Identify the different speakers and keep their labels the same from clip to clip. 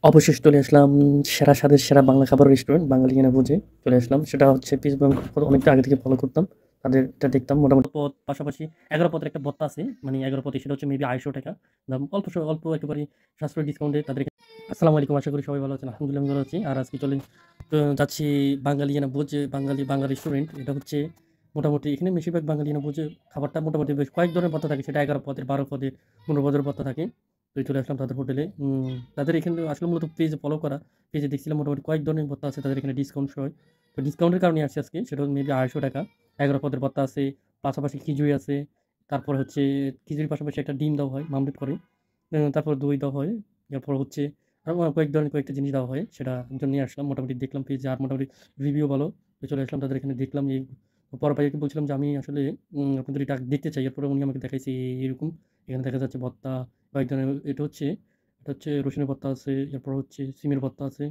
Speaker 1: অবশেষে চলে আসলাম সেরা স্বাদের সেরা বাংলা খাবার রেস্টুরেন্ট বাঙালিয়ানা ভোজে চলে আসলাম। সেটা হচ্ছে ফেসবুক অনেকটা আগে থেকে ফলো করতাম। তাদেরটা দেখতাম মোটামুটি পদ পাশাপাশি ১১ পদের একটা ভত্তা আছে। মানে ১১ পদে সেটা হচ্ছে মেবি ৳২৫০ দাম। অল্প একেবারে সাশ্রয়ী ডিসকাউন্টে তাদের এখানে। আসসালামু আলাইকুম, আশা করি সবাই ভালো আছেন। আলহামদুলিল্লাহ আমি ভালো আছি। আর আজকে যাচ্ছি বাঙালিয়ানা ভোজে, বাংলা রেস্টুরেন্ট। এটা হচ্ছে মোটামুটি এখানে বেশিরভাগ বাঙালিয়ানা ভোজে খাবারটা মোটামুটি বেশ কয়েক ধরনের ভত্তা থাকে। সেটা ১১ পদের, ১২ পদের, ১৫ পদের ভত্তা থাকে। তো চলে আসলাম তাদের হোটেলে। তাদের এখানে আসলে মূলত পেজে ফলো করা। পেজে দেখছিলাম মোটামুটি কয়েক ধরনের ভত্তা আছে তাদের এখানে ডিসকাউন্ট সহ। তো ডিসকাউন্টের কারণে আসছি আজকে। সেটা মেবি ৳২৫০, ১১ পদের ভত্তা আছে, পাশাপাশি খিচুড়ি আছে। তারপর হচ্ছে খিচুড়ির পাশাপাশি একটা ডিম দেওয়া হয়, মামলেট করে। তারপর দই দেওয়া হয়। এরপর হচ্ছে আরও কয়েক ধরনের কয়েকটা জিনিস দেওয়া হয়। সেটার জন্য নিয়ে আসলাম। মোটামুটি দেখলাম পেজে আর মোটামুটি রিভিউ ভালো। তো চলে আসলাম তাদের এখানে দেখলাম এই পরে ভাইয়াকে বলছিলাম যে আমি আসলে আপনাদের এটা দেখতে চাই। এরপরে উনি আমাকে দেখাইছে এরকম। এখানে দেখা যাচ্ছে ভত্তা কয়েক ধরনের। এটা হচ্ছে রসুনের ভর্তা আছে, এরপর হচ্ছে সিমের ভর্তা আছে,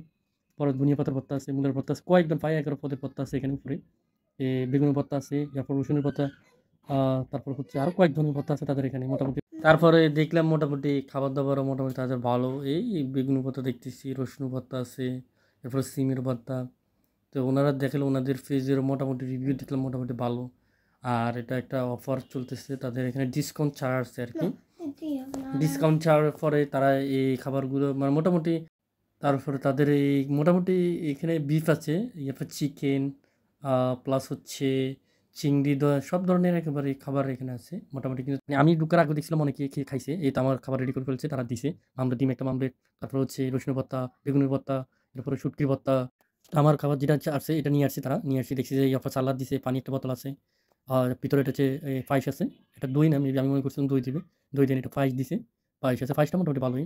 Speaker 1: পরে ধনিয়া পাতার ভর্তা আছে, মূলের ভর্তা আছে, কয়েকজন প্রায় ১১ পদের ভর্তা আছে এখানে উপরে। বেগুনের ভর্তা আছে, এরপর রসুনের ভর্তা, তারপর হচ্ছে আরও কয়েক ধরনের ভর্তা আছে তাদের এখানে মোটামুটি। তারপরে দেখলাম মোটামুটি খাবার-দাবারও মোটামুটি তাদের ভালো। এই বেগুনের ভর্তা দেখতেছি, রসুনের ভর্তা আছে, এরপর সিমের ভর্তা। তো ওনারা দেখালো ওনাদের পেজের মোটামুটি রিভিউ দেখলাম মোটামুটি ভালো। আর এটা একটা অফার চলতেছে তাদের এখানে, ডিসকাউন্ট ছাড় আছে আরকি। ডিসকাউন্ট ছাড়ার পরে তারা এই খাবারগুলো মানে মোটামুটি, তারপরে তাদের এই মোটামুটি এখানে বিফ আছে, এরপর চিকেন, প্লাস হচ্ছে চিংড়ি, সব ধরনের একেবারে খাবার এখানে আছে মোটামুটি। কিন্তু আমি ঢোকার আগে দেখছিলাম অনেকে খেয়ে খাইছে। এই তো আমার খাবার রেডি করে ফেলছে, তারা দিছে। মামলেট, ডিম একটা মামলেট, তারপর হচ্ছে রসুনের ভর্তা, বেগুনের ভর্তা, এরপরে শুটকির ভর্তা। আমার খাবার যেটা আছে এটা নিয়ে আসছে তারা। নিয়ে আসছি দেখছি যে এই সালাদ দিছে, পানি একটা বোতল আছে। আর ভিতরে এটা হচ্ছে পায়েস আছে। এটা দই না, মেবি আমি মনে করছিলাম দই দিবে। দই দেয়নি, এটা পায়েস দিছে। পায়েস আছে। পায়েসটা মোটামুটি ভালোই।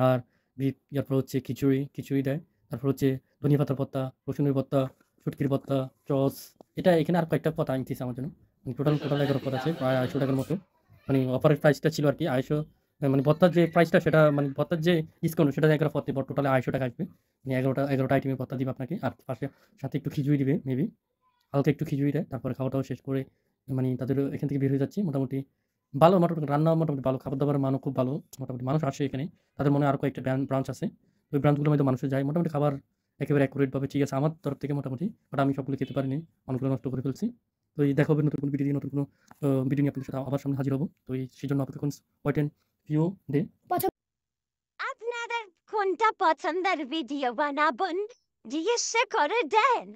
Speaker 1: আর এরপর হচ্ছে খিচুড়ি দেয়। তারপর হচ্ছে ধনিয়া পাতার ভর্তা, রসুনের ভর্তা, শুটকির ভর্তা, এটা এখানে আর কয়েকটা পদ আনতেছে আমার জন্য। টোটাল ১১ পদ আছে, প্রায় ৳২৫০ মতো। মানে অফারের প্রাইসটা ছিল আরকি ২৫০। মানে ভর্তার যে প্রাইসটা সেটা মানে ভর্তার যে ডিসকাউন্ট সেটা ১১ পদে টোটাল ৳২৫০ আসবে। মানে ১১টা আইটেমের ভর্তা দিবে আপনাকে। আর সাথে একটু খিচুড়ি দিবে মেবি। হালকা একটু খিচুড়ি দেয়। তারপরে খাওয়া-দাওয়া শেষ করে মানে তাদের এখান থেকে বের হয়ে যাচ্ছি। মোটামুটি ভালো, মোটামুটি রান্নাও মোটামুটি ভালো। খাবার-দাবারের মানও খুব ভালো। মোটামুটি মানুষ আসে এখানে। তাদের মনে হয় আরো কয়েকটা ব্রাঞ্চ আছে। ওই ব্রাঞ্চগুলোর মধ্যে মানুষও যায়। মোটামুটি খাবার একেবারে অ্যাকুরেট ভাবে ঠিক আছে আমার তরফ থেকে মোটামুটি। বাট আমি সবগুলো খেতে পারিনি। অনেকগুলো নষ্ট করে ফেলছি। তো এই দেখা হবে নতুন কোনো ভিডিও দিয়ে, নতুন কোনো ভিডিও নিয়ে আপনাদের সাথে আবার সামনে হাজির হব। তো সেজন্য অপেক্ষা করুন। Wait and view day.
Speaker 2: আপনাদের কোনটা পছন্দের ভিডিও বানাবেন জিজ্ঞেস করে দেন।